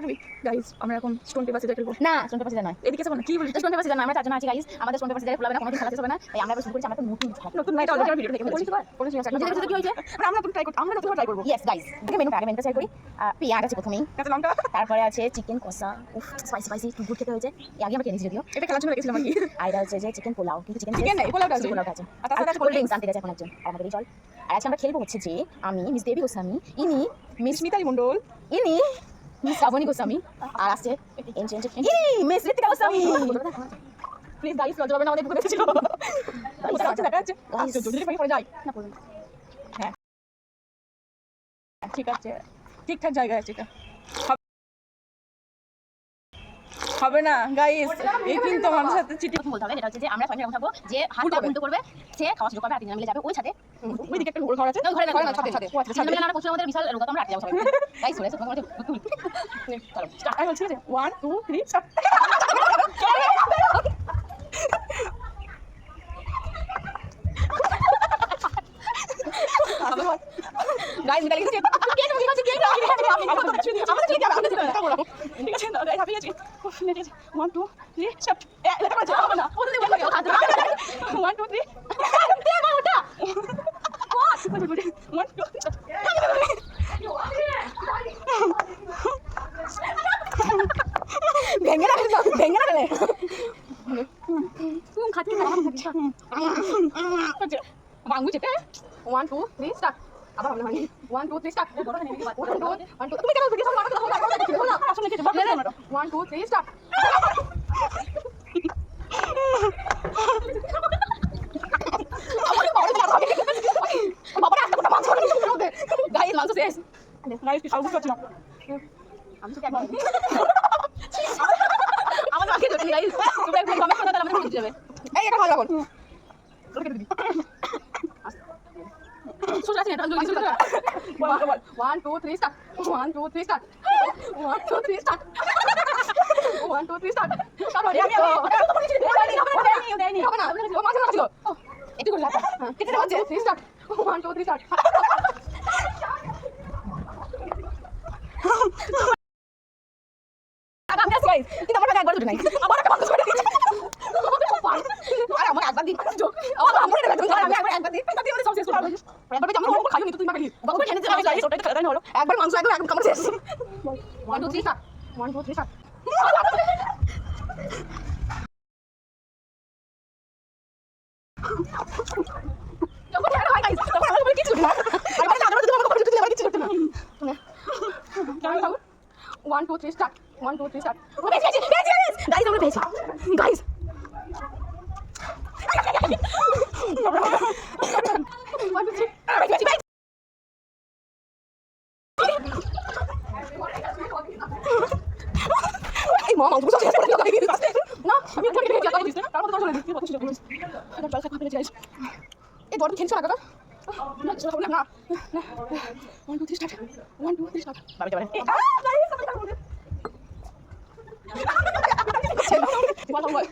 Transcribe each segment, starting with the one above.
রাখবি গাইস আমরা এখন স্টোন পেপার সিজার খেলবো না স্টোন পেপার সিজার নয় এদিকে আছে কি বলিস স্টোন পেপার সিজার না আমরা চারজন আছি গাইস আমাদের স্টোন পেপার সিজারে খেলা হবে না কোনোদিন খেলাতে হবে না তাই আমরা শুরু করেছি আমরা তো নতুন নাইট অলরেডি আমরা ভিডিও দেখে ফেলেছি বলিস কি হয়েছে আমরা নতুন ট্রাই করব আমরা নতুন ট্রাই করব ইয়েস গাইস আগে মেনুটা শেয়ার করি পেঁয়াজ আছে প্রথমেই কাঁচা লঙ্কা তারপরে আছে চিকেন কষা উফ স্পাইসি খুব গুড খেতে হয়েছে আগে আমরা খেয়ে নিয়েছি যদিও এটা খেলার জন্য রেখেছিলাম আর কি আর এটা হচ্ছে যে চিকেন পোলাও কিন্তু চিকেন নেই পোলাওটা আছে আর তাছাড়া কোল্ড ড্রিঙ্কস আনতে গেছে এখন একজন আমাদের চল আর আজকে আমরা খেলবো হচ্ছে যে আমি মিস দেবী গোস্বামী ইনি মিস মিতালি মণ্ডল ইনি মিস শ্রাবণী গোস্বামী আর আছে ইনি miss Ritika Goswami please guys লজ্জা হবে না আমাদের বুকে ছিল দেখা যাচ্ছে আচ্ছা যদি পরে যাই না বলুন হ্যাঁ ঠিক আছে ঠিকঠাক জায়গায় আছে এটা হবে না গাইস এই কিন্তু আমার সাথে চিঠি বলতে হবে যেটা হচ্ছে যে আমরা ফাইনাল থাকবো যে হাতটা উল্টো করবে সে খাওয়া শুরু করবে আর তিনজন মিলে যাবে ওই ছাদে ওই দিকে একটা গোল ঘর আছে ঘরে না ছাদে ছাদে মিলে আমরা পৌঁছে আমাদের বিশাল রোগা তো আমরা আটকে যাবো সবাই গাইস চলে এসে তোমাদের চলো স্টার্ট আমি বলছি যে 1 2 3 স্টার্ট গাইস মিলে গেছে কেন কি হচ্ছে কেন আমাদের ঠিক আছে ঠিক আছে না গাইস হাবিয়ে গেছি 1 2 3 স্টার্ট এটা করে যাও না ওদের বলে গেল হাত 1 2 3 দেবা ওটা 1 2 ভেঙে রাখলে তুমি খাতে বাঙ্গু চেপে 1 2 3 স্টার্ট আবার হবে না 1 2 3 স্টার্ট 1 2 তুমি কেন ভিডিও সব আমাকে দাও না আসলে কি 1 2 3 স্টার্ট বাবা রাস্তা কোথা মাছ করে গাইস মাংস শেষ গাইস কি সাউন্ড করছ না আমি তো কেন আমাদের বাকি জন্য গাইস তোমরা একদম কমেন্ট করে দাও আমাদের বুঝতে যাবে এই এটা ভালো লাগুন সোজা আছে এটা জলদি সোজা 1 2 3 স্টার্ট 1 2 3 স্টার্ট 1 2 3 স্টার্ট 1 2 3 স্টার্ট তারপর আমি দেয়নি হবে না ও মাঝে ছিল একটু করে লাগা কেটে হচ্ছে 3 স্টার্ট 1 2 3 স্টার্ট আমি আসি গাইস কিন্তু আমার একবার দুটো নাই আবার একটা মাংস করে দিয়েছে আর আমার একবার দিন আমার এটা তুমি আমি একবার দিন তাতে আমাদের সব শেষ করে একবার আমরা ওরকম খাইনি তো তুই মাখালি বাবা খেয়ে নিতে আমি যাই ওটাই খেলা হলো একবার মাংস একদম কামড় শেষ 1 2 3 স্টার্ট 1 2 3 স্টার্ট যখন এটা হয় গাইস তখন আমি কিছু না আমি না আমাদের আমাকে করে দিতে কিছু করতে না 1 2 3 স্টার্ট 1 2 3 স্টার্ট গাইস আমরা পেয়েছি গাইস এই মা মাংস শেষ করে দিল না আমি তোমাকে দেখে যাচ্ছি না তারপর তো চলে দিচ্ছি কত সুন্দর এটা জল খাতে পেয়েছি এই বড় খেলছ না দাদা না চলো না 1 2 3 স্টার্ট 1 2 3 স্টার্ট বাবা যাবে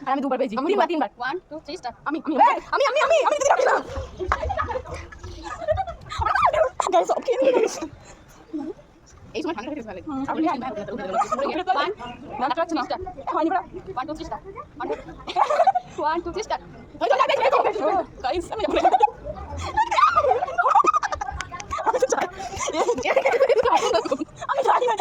আর আমি দুবার পেয়েছি তিনবার 1 2 3 স্টার্ট আমি দিতে পারি না গাইস সব খেয়ে নিয়েছি এই সময় ঠান্ডা খেতে ভালো আপনি হ্যাঁ না চাচ্ছি না হয়নি বড় 1 2 3 স্টার্ট 1 2 3 স্টার্ট গাইস আমি আমি জানি না